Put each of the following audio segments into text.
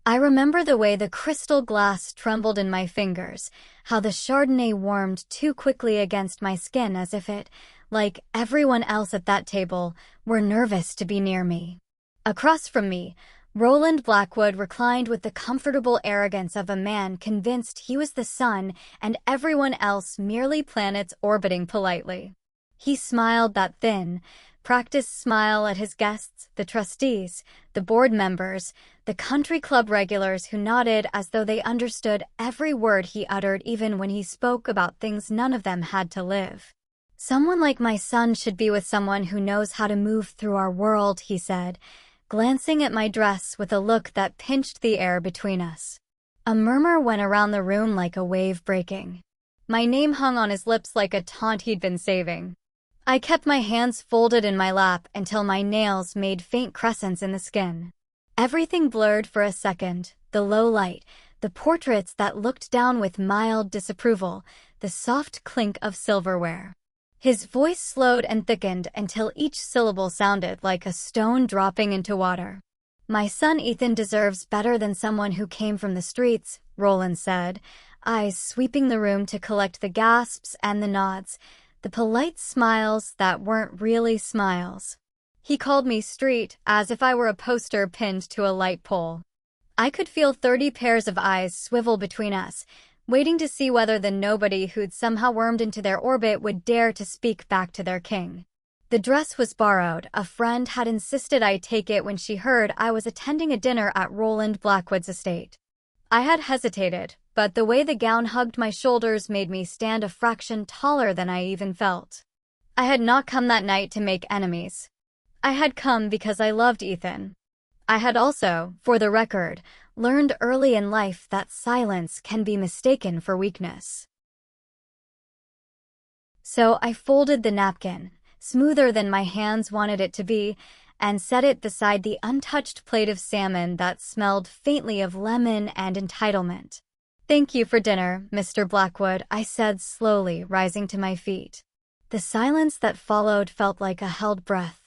I remember the way the crystal glass trembled in my fingers, how the Chardonnay warmed too quickly against my skin as if it, like everyone else at that table, were nervous to be near me. Across from me, Roland Blackwood reclined with the comfortable arrogance of a man convinced he was the sun and everyone else merely planets orbiting politely. He smiled that thin, practiced smile at his guests, the trustees, the board members, the country club regulars who nodded as though they understood every word he uttered even when he spoke about things none of them had to live. "Someone like my son should be with someone who knows how to move through our world," he said, glancing at my dress with a look that pinched the air between us. A murmur went around the room like a wave breaking. My name hung on his lips like a taunt he'd been saving. I kept my hands folded in my lap until my nails made faint crescents in the skin. Everything blurred for a second, the low light, the portraits that looked down with mild disapproval, the soft clink of silverware. His voice slowed and thickened until each syllable sounded like a stone dropping into water. "My son Ethan deserves better than someone who came from the streets," Roland said, eyes sweeping the room to collect the gasps and the nods, the polite smiles that weren't really smiles. He called me street as if I were a poster pinned to a light pole. I could feel 30 pairs of eyes swivel between us, waiting to see whether the nobody who'd somehow wormed into their orbit would dare to speak back to their king. The dress was borrowed. A friend had insisted I take it when she heard I was attending a dinner at Roland Blackwood's estate. I had hesitated, but the way the gown hugged my shoulders made me stand a fraction taller than I even felt. I had not come that night to make enemies. I had come because I loved Ethan. I had also, for the record, learned early in life that silence can be mistaken for weakness. So I folded the napkin, smoother than my hands wanted it to be, and set it beside the untouched plate of salmon that smelled faintly of lemon and entitlement. "Thank you for dinner, Mr. Blackwood," I said slowly, rising to my feet. The silence that followed felt like a held breath.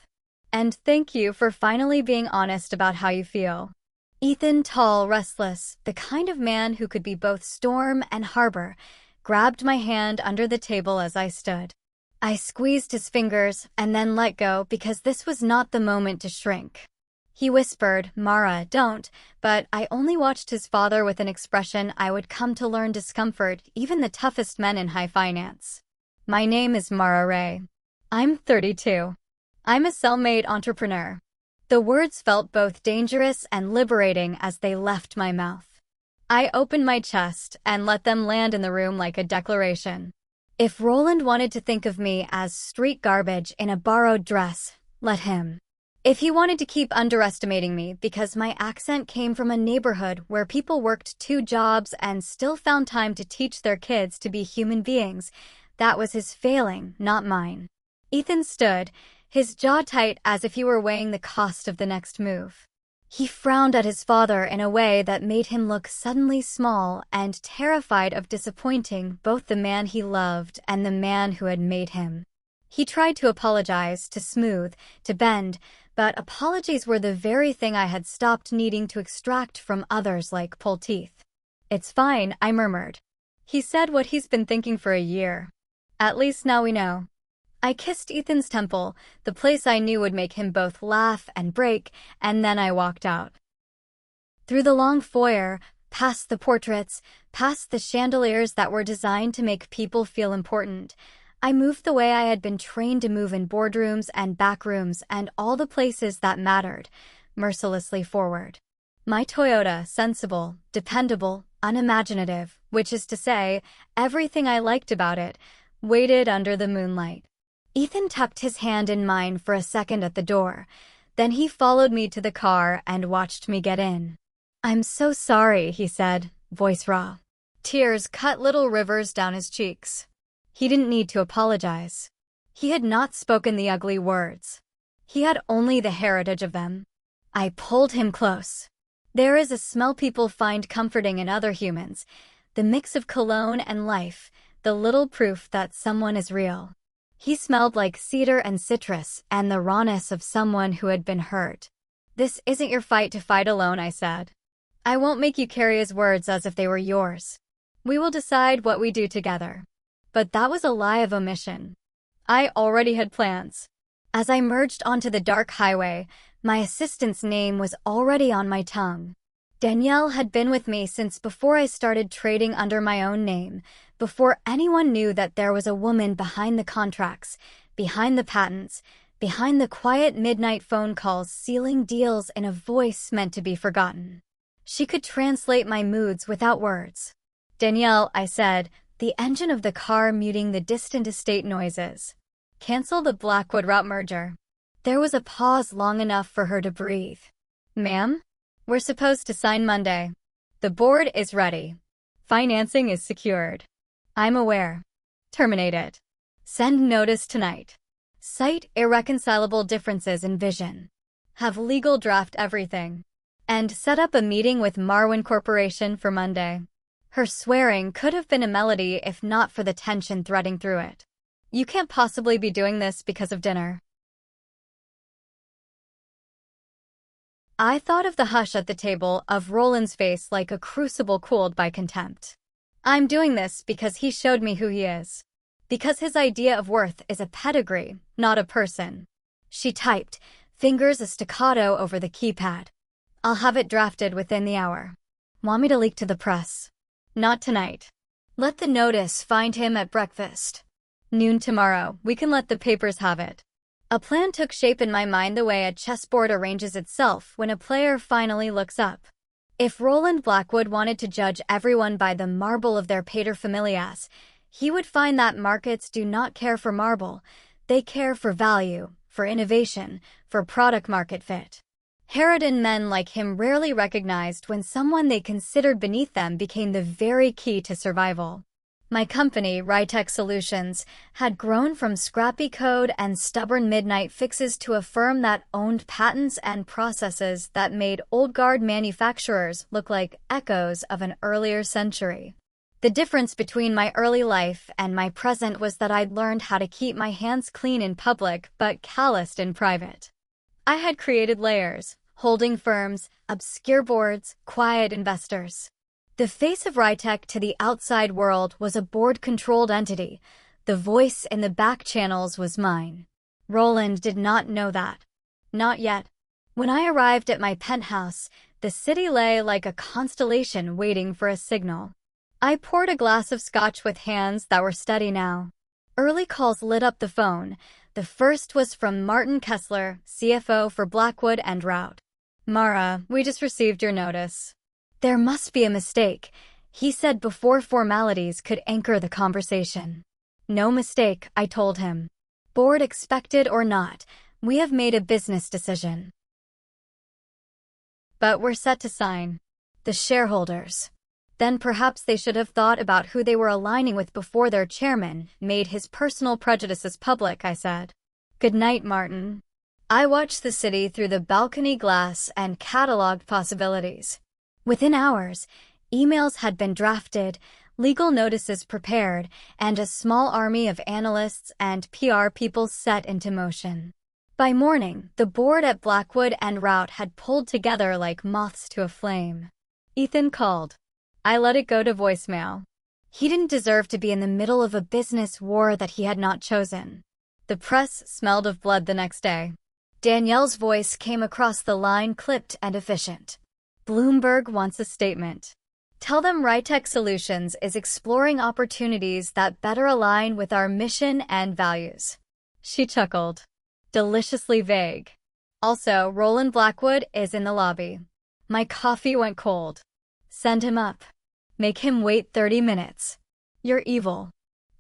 "And thank you for finally being honest about how you feel." Ethan, tall, restless, the kind of man who could be both storm and harbor, grabbed my hand under the table as I stood. I squeezed his fingers and then let go because this was not the moment to shrink. He whispered, "Mara, don't," but I only watched his father with an expression I would come to learn discomfort even the toughest men in high finance. "My name is Mara Ray. I'm 32. I'm a self-made entrepreneur." The words felt both dangerous and liberating as they left my mouth. I opened my chest and let them land in the room like a declaration. If Roland wanted to think of me as street garbage in a borrowed dress, let him. If he wanted to keep underestimating me because my accent came from a neighborhood where people worked 2 jobs and still found time to teach their kids to be human beings, that was his failing, not mine. Ethan stood, his jaw tight as if he were weighing the cost of the next move. He frowned at his father in a way that made him look suddenly small and terrified of disappointing both the man he loved and the man who had made him. He tried to apologize, to smooth, to bend, but apologies were the very thing I had stopped needing to extract from others like pull teeth. "It's fine," I murmured. "He said what he's been thinking for a year. At least now we know." I kissed Ethan's temple, the place I knew would make him both laugh and break, and then I walked out. Through the long foyer, past the portraits, past the chandeliers that were designed to make people feel important, I moved the way I had been trained to move in boardrooms and back rooms and all the places that mattered, mercilessly forward. My Toyota, sensible, dependable, unimaginative, which is to say, everything I liked about it, waited under the moonlight. Ethan tucked his hand in mine for a second at the door. Then he followed me to the car and watched me get in. "I'm so sorry," he said, voice raw. Tears cut little rivers down his cheeks. He didn't need to apologize. He had not spoken the ugly words. He had only the heritage of them. I pulled him close. There is a smell people find comforting in other humans, the mix of cologne and life, the little proof that someone is real. He smelled like cedar and citrus and the rawness of someone who had been hurt. "This isn't your fight to fight alone," I said. I won't make you carry his words as if they were yours. We will decide what we do together. But that was a lie of omission. I already had plans. As I merged onto the dark highway, my assistant's name was already on my tongue. Danielle had been with me since before I started trading under my own name, before anyone knew that there was a woman behind the contracts, behind the patents, behind the quiet midnight phone calls sealing deals in a voice meant to be forgotten. She could translate my moods without words. Danielle, I said, the engine of the car muting the distant estate noises. Cancel the Blackwood route merger. There was a pause long enough for her to breathe. Ma'am? We're supposed to sign Monday. The board is ready. Financing is secured. I'm aware. Terminate it. Send notice tonight. Cite irreconcilable differences in vision. Have legal draft everything. And set up a meeting with Marwin Corporation for Monday. Her swearing could have been a melody if not for the tension threading through it. You can't possibly be doing this because of dinner. I thought of the hush at the table, of Roland's face like a crucible cooled by contempt. I'm doing this because he showed me who he is. Because his idea of worth is a pedigree, not a person. She typed, fingers a staccato over the keypad. I'll have it drafted within the hour. Want me to leak to the press? Not tonight. Let the notice find him at breakfast. Noon tomorrow, we can let the papers have it. A plan took shape in my mind the way a chessboard arranges itself when a player finally looks up. If Roland Blackwood wanted to judge everyone by the marble of their paterfamilias, he would find that markets do not care for marble. They care for value, for innovation, for product-market fit. Harridan men like him rarely recognized when someone they considered beneath them became the very key to survival. My company, Rytech Solutions, had grown from scrappy code and stubborn midnight fixes to a firm that owned patents and processes that made old-guard manufacturers look like echoes of an earlier century. The difference between my early life and my present was that I'd learned how to keep my hands clean in public but calloused in private. I had created layers, holding firms, obscure boards, quiet investors. The face of Rytech to the outside world was a board-controlled entity. The voice in the back channels was mine. Roland did not know that. Not yet. When I arrived at my penthouse, the city lay like a constellation waiting for a signal. I poured a glass of scotch with hands that were steady now. Early calls lit up the phone. The first was from Martin Kessler, CFO for Blackwood and Route. Mara, we just received your notice. There must be a mistake, he said before formalities could anchor the conversation. No mistake, I told him. Board expected or not, we have made a business decision. But we're set to sign. The shareholders. Then perhaps they should have thought about who they were aligning with before their chairman made his personal prejudices public, I said. Good night, Martin. I watched the city through the balcony glass and cataloged possibilities. Within hours, emails had been drafted, legal notices prepared, and a small army of analysts and PR people set into motion. By morning, the board at Blackwood and Route had pulled together like moths to a flame. Ethan called. I let it go to voicemail. He didn't deserve to be in the middle of a business war that he had not chosen. The press smelled of blood the next day. Danielle's voice came across the line, clipped and efficient. Bloomberg wants a statement. Tell them Rytech Solutions is exploring opportunities that better align with our mission and values. She chuckled. Deliciously vague. Also, Roland Blackwood is in the lobby. My coffee went cold. Send him up. Make him wait 30 minutes. You're evil.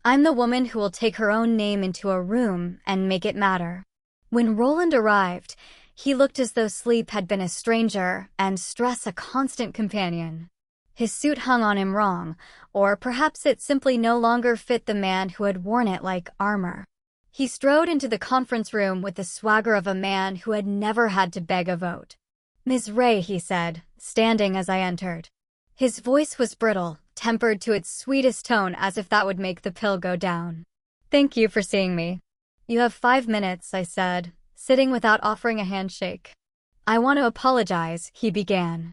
I'm the woman who will take her own name into a room and make it matter. When Roland arrived, he looked as though sleep had been a stranger and stress a constant companion. His suit hung on him wrong, or perhaps it simply no longer fit the man who had worn it like armor. He strode into the conference room with the swagger of a man who had never had to beg a vote. Ms. Ray, he said, standing as I entered. His voice was brittle, tempered to its sweetest tone as if that would make the pill go down. Thank you for seeing me. You have 5 minutes, I said, sitting without offering a handshake. I want to apologize, he began.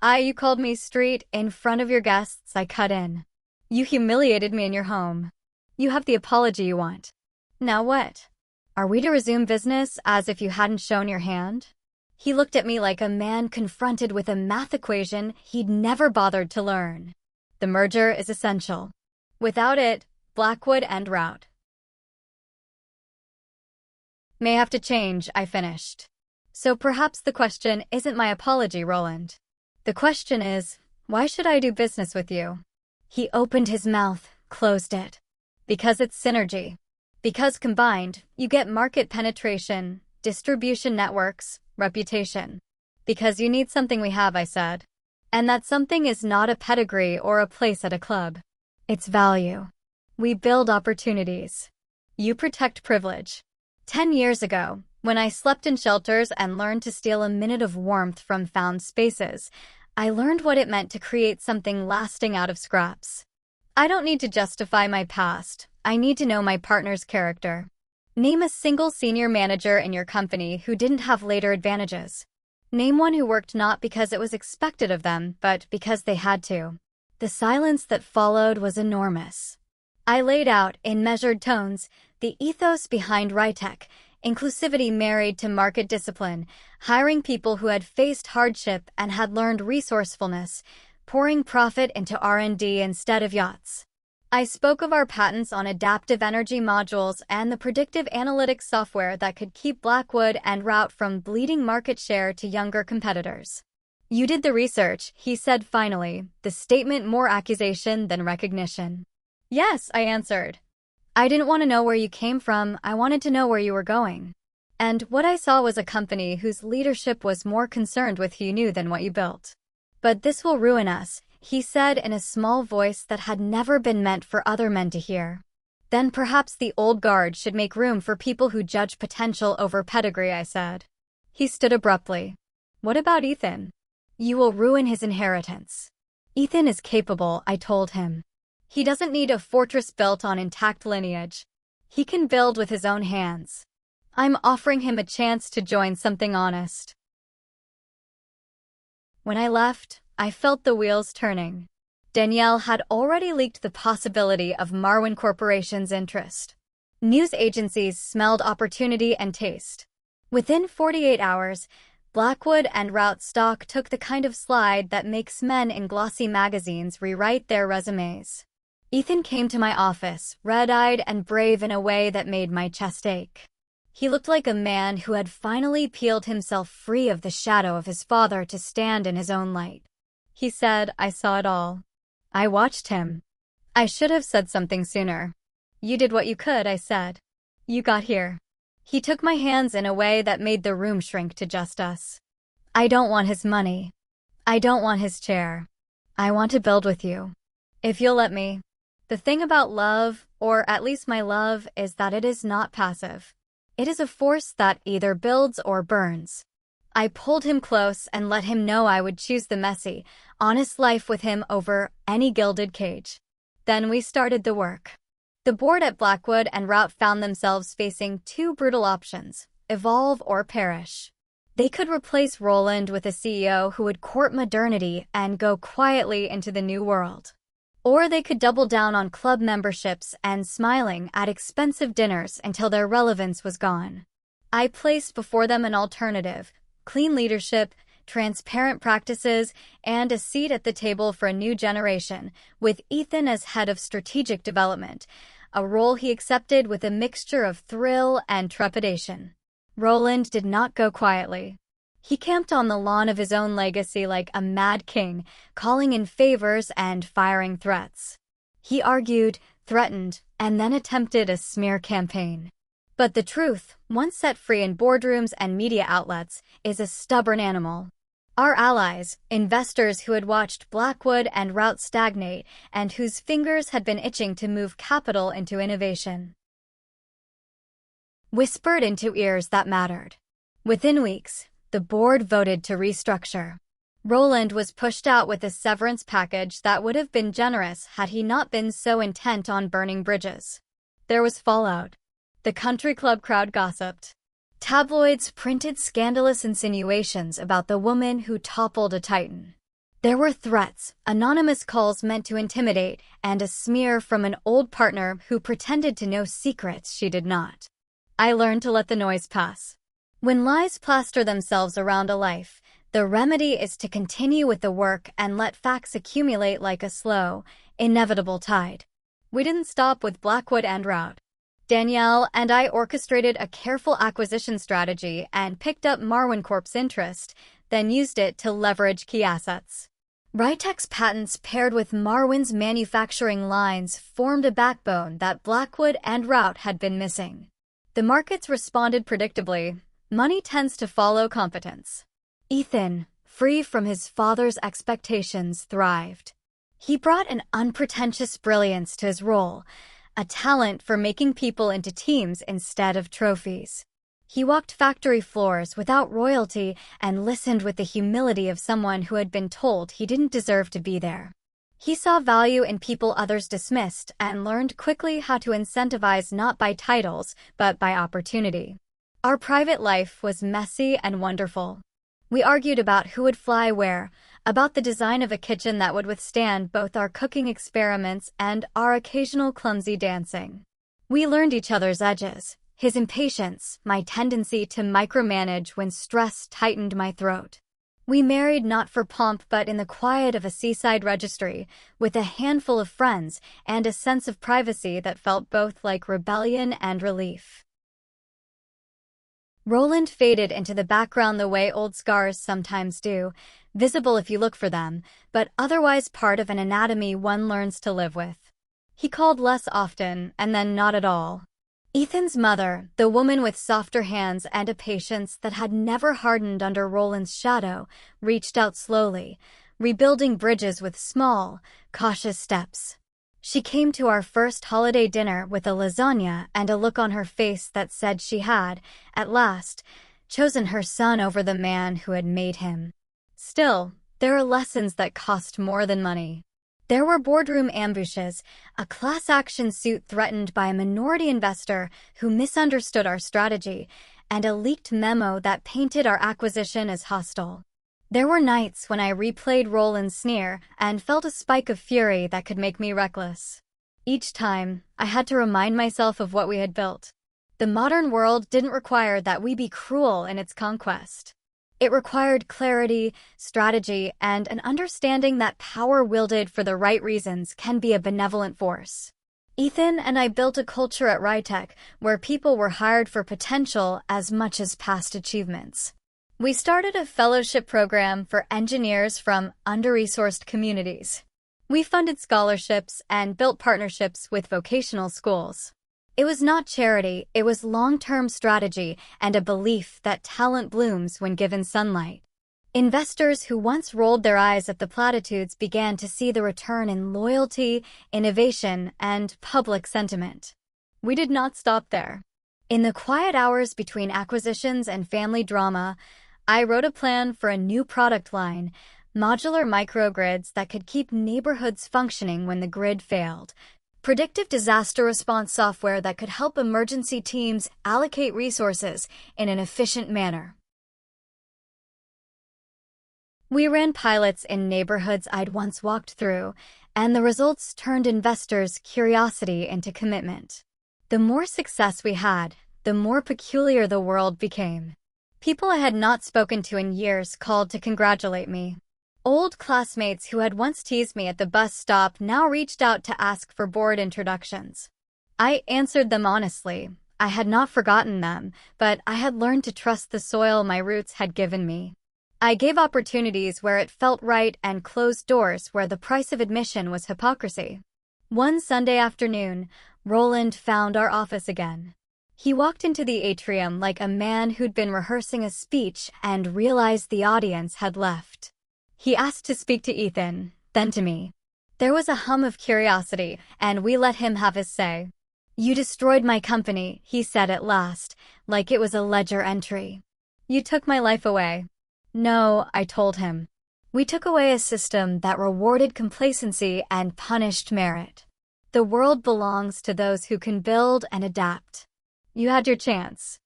You called me street in front of your guests, I cut in. You humiliated me in your home. You have the apology you want. Now what? Are we to resume business as if you hadn't shown your hand? He looked at me like a man confronted with a math equation he'd never bothered to learn. The merger is essential. Without it, Blackwood and route may have to change, I finished. So perhaps the question isn't my apology, Roland. The question is, why should I do business with you? He opened his mouth, closed it. Because it's synergy. Because combined, you get market penetration, distribution networks, reputation. Because you need something we have, I said. And that something is not a pedigree or a place at a club. It's value. We build opportunities. You protect privilege. 10 years ago, when I slept in shelters and learned to steal a minute of warmth from found spaces, I learned what it meant to create something lasting out of scraps. I don't need to justify my past. I need to know my partner's character. Name a single senior manager in your company who didn't have later advantages. Name one who worked not because it was expected of them, but because they had to. The silence that followed was enormous. I laid out, in measured tones, the ethos behind RedditTech, inclusivity married to market discipline, hiring people who had faced hardship and had learned resourcefulness, pouring profit into R&D instead of yachts. I spoke of our patents on adaptive energy modules and the predictive analytics software that could keep Blackwood and Route from bleeding market share to younger competitors. You did the research, he said finally, the statement more accusation than recognition. Yes, I answered. I didn't want to know where you came from, I wanted to know where you were going. And what I saw was a company whose leadership was more concerned with who you knew than what you built. But this will ruin us, he said in a small voice that had never been meant for other men to hear. Then perhaps the old guard should make room for people who judge potential over pedigree, I said. He stood abruptly. What about Ethan? You will ruin his inheritance. Ethan is capable, I told him. He doesn't need a fortress built on intact lineage. He can build with his own hands. I'm offering him a chance to join something honest. When I left, I felt the wheels turning. Danielle had already leaked the possibility of Marwin Corporation's interest. News agencies smelled opportunity and taste. Within 48 hours, Blackwood and Route stock took the kind of slide that makes men in glossy magazines rewrite their resumes. Ethan came to my office, red-eyed and brave in a way that made my chest ache. He looked like a man who had finally peeled himself free of the shadow of his father to stand in his own light. He said, I saw it all. I watched him. I should have said something sooner. You did what you could, I said. You got here. He took my hands in a way that made the room shrink to just us. I don't want his money. I don't want his chair. I want to build with you. If you'll let me. The thing about love, or at least my love, is that it is not passive. It is a force that either builds or burns. I pulled him close and let him know I would choose the messy, honest life with him over any gilded cage. Then we started the work. The board at Blackwood and Route found themselves facing two brutal options: evolve or perish. They could replace Roland with a CEO who would court modernity and go quietly into the new world. Or they could double down on club memberships and smiling at expensive dinners until their relevance was gone. I placed before them an alternative: clean leadership, transparent practices, and a seat at the table for a new generation, with Ethan as head of strategic development, a role he accepted with a mixture of thrill and trepidation. Roland did not go quietly. He camped on the lawn of his own legacy like a mad king, calling in favors and firing threats. He argued, threatened, and then attempted a smear campaign. But the truth, once set free in boardrooms and media outlets, is a stubborn animal. Our allies, investors who had watched Blackwood and Route stagnate and whose fingers had been itching to move capital into innovation, whispered into ears that mattered. Within weeks, the board voted to restructure. Roland was pushed out with a severance package that would have been generous had he not been so intent on burning bridges. There was fallout. The country club crowd gossiped. Tabloids printed scandalous insinuations about the woman who toppled a titan. There were threats, anonymous calls meant to intimidate, and a smear from an old partner who pretended to know secrets she did not. I learned to let the noise pass. When lies plaster themselves around a life, the remedy is to continue with the work and let facts accumulate like a slow, inevitable tide. We didn't stop with Blackwood and Route. Danielle and I orchestrated a careful acquisition strategy and picked up Marwin Corp's interest, then used it to leverage key assets. Rytek's patents paired with Marwin's manufacturing lines formed a backbone that Blackwood and Route had been missing. The markets responded predictably. Money tends to follow competence. Ethan, free from his father's expectations, thrived. He brought an unpretentious brilliance to his role, a talent for making people into teams instead of trophies. He walked factory floors without royalty and listened with the humility of someone who had been told he didn't deserve to be there. He saw value in people others dismissed and learned quickly how to incentivize not by titles, but by opportunity. Our private life was messy and wonderful. We argued about who would fly where, about the design of a kitchen that would withstand both our cooking experiments and our occasional clumsy dancing. We learned each other's edges, his impatience, my tendency to micromanage when stress tightened my throat. We married not for pomp but in the quiet of a seaside registry, with a handful of friends and a sense of privacy that felt both like rebellion and relief. Roland faded into the background the way old scars sometimes do, visible if you look for them, but otherwise part of an anatomy one learns to live with. He called less often, and then not at all. Ethan's mother, the woman with softer hands and a patience that had never hardened under Roland's shadow, reached out slowly, rebuilding bridges with small, cautious steps. She came to our first holiday dinner with a lasagna and a look on her face that said she had, at last, chosen her son over the man who had made him. Still, there are lessons that cost more than money. There were boardroom ambushes, a class action suit threatened by a minority investor who misunderstood our strategy, and a leaked memo that painted our acquisition as hostile. There were nights when I replayed Roland's sneer and felt a spike of fury that could make me reckless. Each time, I had to remind myself of what we had built. The modern world didn't require that we be cruel in its conquest. It required clarity, strategy, and an understanding that power wielded for the right reasons can be a benevolent force. Ethan and I built a culture at Rytek where people were hired for potential as much as past achievements. We started a fellowship program for engineers from under-resourced communities. We funded scholarships and built partnerships with vocational schools. It was not charity, it was long-term strategy and a belief that talent blooms when given sunlight. Investors who once rolled their eyes at the platitudes began to see the return in loyalty, innovation, and public sentiment. We did not stop there. In the quiet hours between acquisitions and family drama, I wrote a plan for a new product line, modular microgrids that could keep neighborhoods functioning when the grid failed, predictive disaster response software that could help emergency teams allocate resources in an efficient manner. We ran pilots in neighborhoods I'd once walked through, and the results turned investors' curiosity into commitment. The more success we had, the more peculiar the world became. People I had not spoken to in years called to congratulate me. Old classmates who had once teased me at the bus stop now reached out to ask for board introductions. I answered them honestly. I had not forgotten them, but I had learned to trust the soil my roots had given me. I gave opportunities where it felt right and closed doors where the price of admission was hypocrisy. One Sunday afternoon, Roland found our office again. He walked into the atrium like a man who'd been rehearsing a speech and realized the audience had left. He asked to speak to Ethan, then to me. There was a hum of curiosity, and we let him have his say. "You destroyed my company," he said at last, like it was a ledger entry. "You took my life away." "No," I told him. "We took away a system that rewarded complacency and punished merit. The world belongs to those who can build and adapt. You had your chance.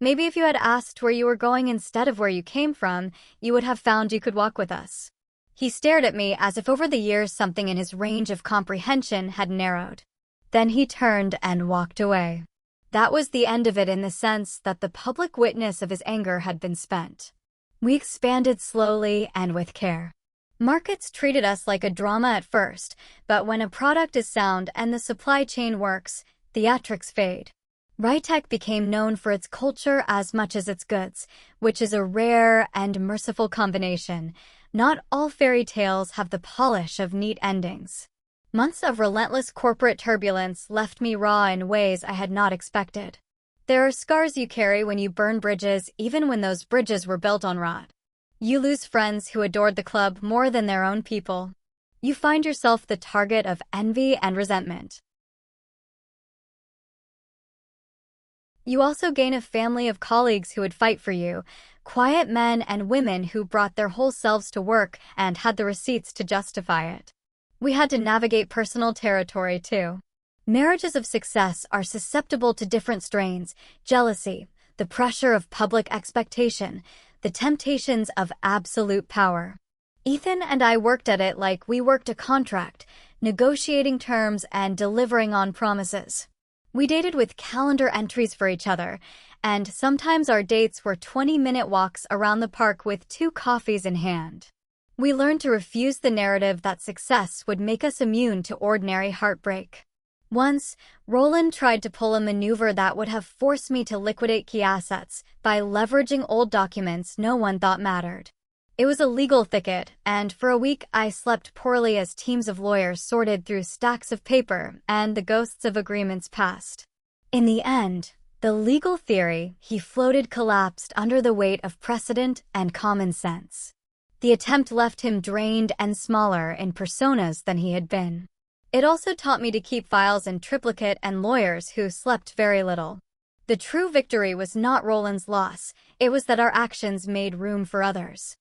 Maybe if you had asked where you were going instead of where you came from, you would have found you could walk with us." He stared at me as if over the years something in his range of comprehension had narrowed. Then he turned and walked away. That was the end of it, in the sense that the public witness of his anger had been spent. We expanded slowly and with care. Markets treated us like a drama at first, but when a product is sound and the supply chain works, theatrics fade. RedditTech became known for its culture as much as its goods, which is a rare and merciful combination. Not all fairy tales have the polish of neat endings. Months of relentless corporate turbulence left me raw in ways I had not expected. There are scars you carry when you burn bridges, even when those bridges were built on rot. You lose friends who adored the club more than their own people. You find yourself the target of envy and resentment. You also gain a family of colleagues who would fight for you, quiet men and women who brought their whole selves to work and had the receipts to justify it. We had to navigate personal territory too. Marriages of success are susceptible to different strains: jealousy, the pressure of public expectation, the temptations of absolute power. Ethan and I worked at it like we worked a contract, negotiating terms and delivering on promises. We dated with calendar entries for each other, and sometimes our dates were 20-minute walks around the park with 2 coffees in hand. We learned to refuse the narrative that success would make us immune to ordinary heartbreak. Once, Roland tried to pull a maneuver that would have forced me to liquidate key assets by leveraging old documents no one thought mattered. It was a legal thicket, and for a week I slept poorly as teams of lawyers sorted through stacks of paper and the ghosts of agreements passed. In the end, the legal theory he floated collapsed under the weight of precedent and common sense. The attempt left him drained and smaller in personas than he had been. It also taught me to keep files in triplicate and lawyers who slept very little. The true victory was not Roland's loss, it was that our actions made room for others.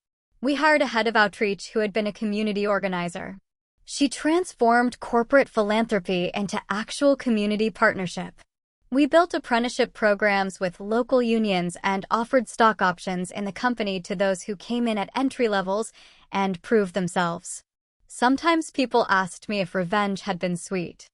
We hired a head of outreach who had been a community organizer. She transformed corporate philanthropy into actual community partnership. We built apprenticeship programs with local unions and offered stock options in the company to those who came in at entry levels and proved themselves. Sometimes people asked me if revenge had been sweet.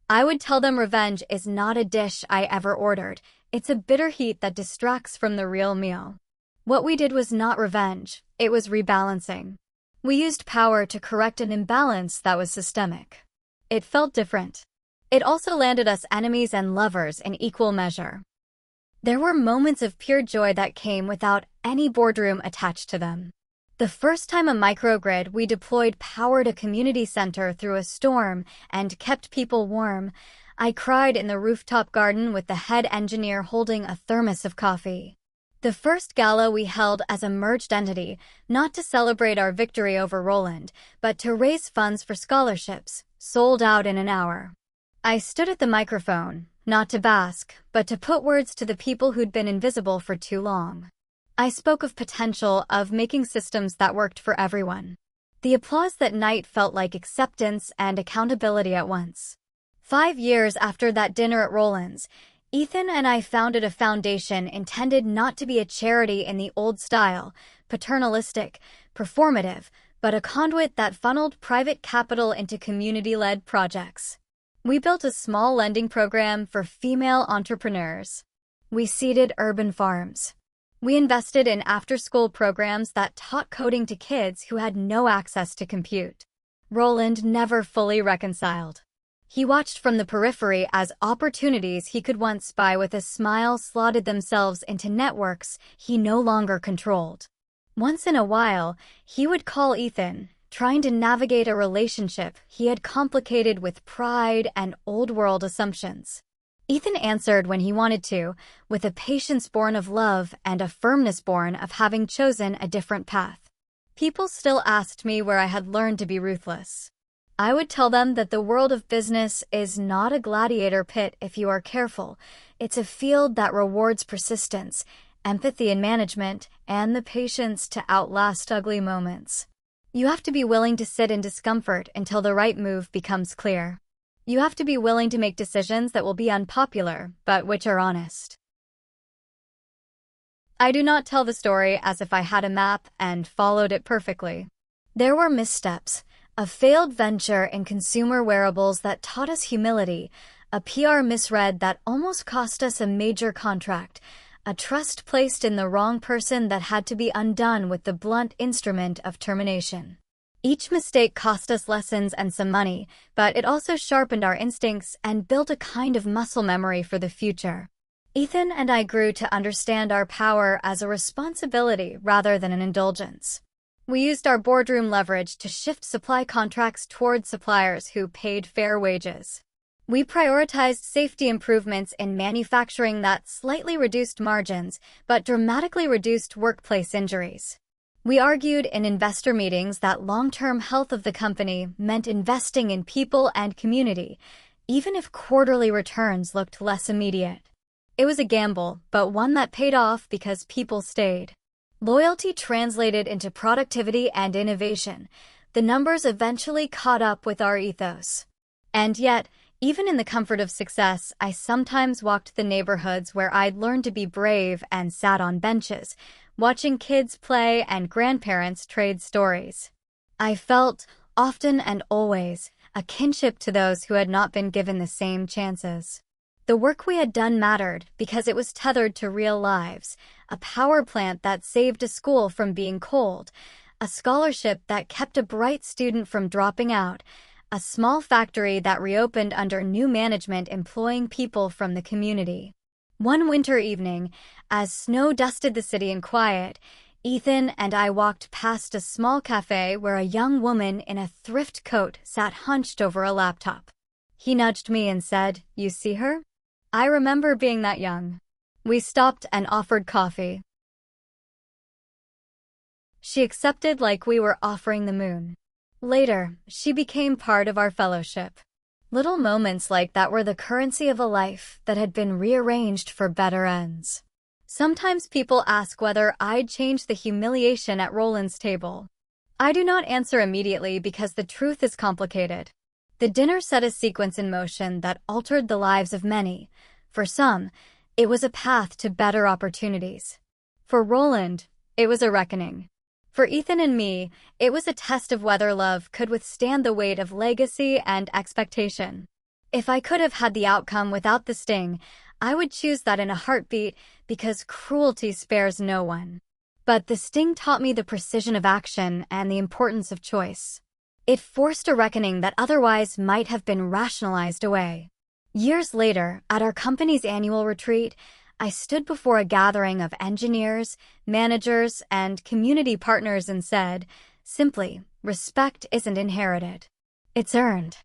I would tell them revenge is not a dish I ever ordered. It's a bitter heat that distracts from the real meal. What we did was not revenge, it was rebalancing. We used power to correct an imbalance that was systemic. It felt different. It also landed us enemies and lovers in equal measure. There were moments of pure joy that came without any boardroom attached to them. The first time a microgrid, we deployed powered a community center through a storm and kept people warm. I cried in the rooftop garden with the head engineer holding a thermos of coffee. The first gala we held as a merged entity, not to celebrate our victory over Roland, but to raise funds for scholarships, sold out in an hour. I stood at the microphone, not to bask, but to put words to the people who'd been invisible for too long. I spoke of potential, of making systems that worked for everyone. The applause that night felt like acceptance and accountability at once. 5 years after that dinner at Roland's, Ethan and I founded a foundation intended not to be a charity in the old style, paternalistic, performative, but a conduit that funneled private capital into community-led projects. We built a small lending program for female entrepreneurs. We seeded urban farms. We invested in after-school programs that taught coding to kids who had no access to compute. Roland never fully reconciled. He watched from the periphery as opportunities he could once buy with a smile slotted themselves into networks he no longer controlled. Once in a while, he would call Ethan, trying to navigate a relationship he had complicated with pride and old-world assumptions. Ethan answered when he wanted to, with a patience born of love and a firmness born of having chosen a different path. People still asked me where I had learned to be ruthless. I would tell them that the world of business is not a gladiator pit if you are careful. It's a field that rewards persistence, empathy in management, and the patience to outlast ugly moments. You have to be willing to sit in discomfort until the right move becomes clear. You have to be willing to make decisions that will be unpopular, but which are honest. I do not tell the story as if I had a map and followed it perfectly. There were missteps, a failed venture in consumer wearables that taught us humility, a PR misread that almost cost us a major contract, a trust placed in the wrong person that had to be undone with the blunt instrument of termination. Each mistake cost us lessons and some money, but it also sharpened our instincts and built a kind of muscle memory for the future. Ethan and I grew to understand our power as a responsibility rather than an indulgence. We used our boardroom leverage to shift supply contracts toward suppliers who paid fair wages. We prioritized safety improvements in manufacturing that slightly reduced margins, but dramatically reduced workplace injuries. We argued in investor meetings that long-term health of the company meant investing in people and community, even if quarterly returns looked less immediate. It was a gamble, but one that paid off because people stayed. Loyalty translated into productivity and innovation. The numbers eventually caught up with our ethos. And yet, even in the comfort of success, I sometimes walked the neighborhoods where I'd learned to be brave and sat on benches, watching kids play and grandparents trade stories. I felt, often and always, a kinship to those who had not been given the same chances. The work we had done mattered because it was tethered to real lives, a power plant that saved a school from being cold, a scholarship that kept a bright student from dropping out, a small factory that reopened under new management employing people from the community. One winter evening, as snow dusted the city in quiet, Ethan and I walked past a small cafe where a young woman in a thrift coat sat hunched over a laptop. He nudged me and said, "You see her?" I remember being that young. We stopped and offered coffee. She accepted like we were offering the moon. Later, she became part of our fellowship. Little moments like that were the currency of a life that had been rearranged for better ends. Sometimes people ask whether I'd change the humiliation at Roland's table. I do not answer immediately because the truth is complicated. The dinner set a sequence in motion that altered the lives of many. For some, it was a path to better opportunities. For Roland, it was a reckoning. For Ethan and me, it was a test of whether love could withstand the weight of legacy and expectation. If I could have had the outcome without the sting, I would choose that in a heartbeat because cruelty spares no one. But the sting taught me the precision of action and the importance of choice. It forced a reckoning that otherwise might have been rationalized away. Years later, at our company's annual retreat, I stood before a gathering of engineers, managers, and community partners and said, simply, respect isn't inherited. It's earned.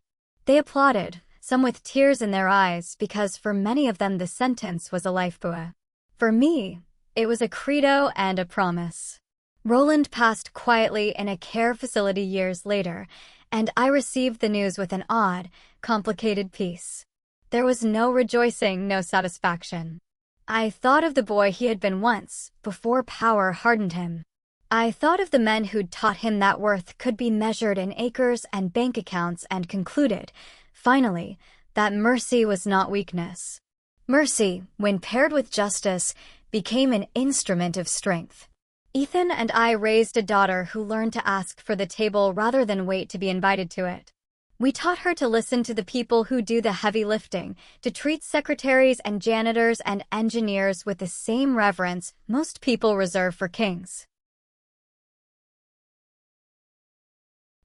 They applauded, some with tears in their eyes because for many of them the sentence was a lifebuoy. For me, it was a credo and a promise. Roland passed quietly in a care facility years later, and I received the news with an odd, complicated peace. There was no rejoicing, no satisfaction. I thought of the boy he had been once, before power hardened him. I thought of the men who'd taught him that worth could be measured in acres and bank accounts and concluded, finally, that mercy was not weakness. Mercy, when paired with justice, became an instrument of strength. Ethan and I raised a daughter who learned to ask for the table rather than wait to be invited to it. We taught her to listen to the people who do the heavy lifting, to treat secretaries and janitors and engineers with the same reverence most people reserve for kings.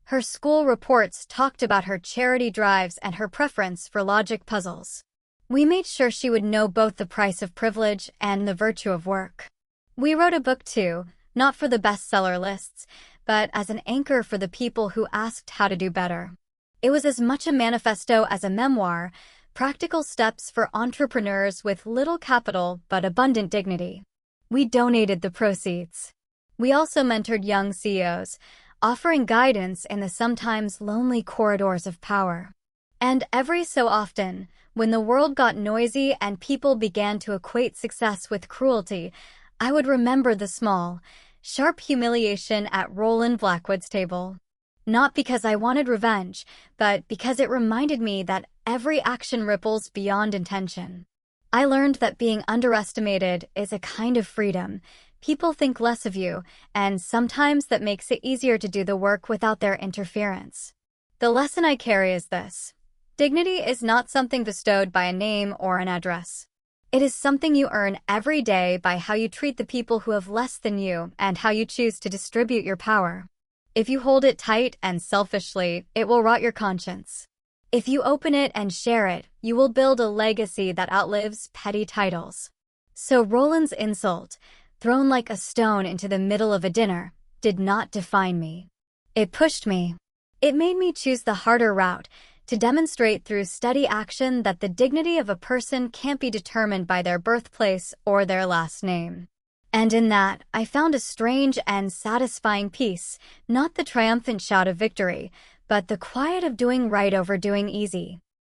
Her school reports talked about her charity drives and her preference for logic puzzles. We made sure she would know both the price of privilege and the virtue of work. We wrote a book too, not for the bestseller lists, but as an anchor for the people who asked how to do better. It was as much a manifesto as a memoir, practical steps for entrepreneurs with little capital but abundant dignity. We donated the proceeds. We also mentored young CEOs, offering guidance in the sometimes lonely corridors of power. And every so often, when the world got noisy and people began to equate success with cruelty, I would remember the small, sharp humiliation at Roland Blackwood's table. Not because I wanted revenge, but because it reminded me that every action ripples beyond intention. I learned that being underestimated is a kind of freedom, People think less of you, and sometimes that makes it easier to do the work without their interference. The lesson I carry is this: dignity is not something bestowed by a name or an address. It is something you earn every day by how you treat the people who have less than you and how you choose to distribute your power. If you hold it tight and selfishly, it will rot your conscience. If you open it and share it, you will build a legacy that outlives petty titles. So Roland's insult, thrown like a stone into the middle of a dinner, did not define me. It pushed me. It made me choose the harder route, to demonstrate through steady action that the dignity of a person can't be determined by their birthplace or their last name. And in that, I found a strange and satisfying peace, not the triumphant shout of victory, but the quiet of doing right over doing easy.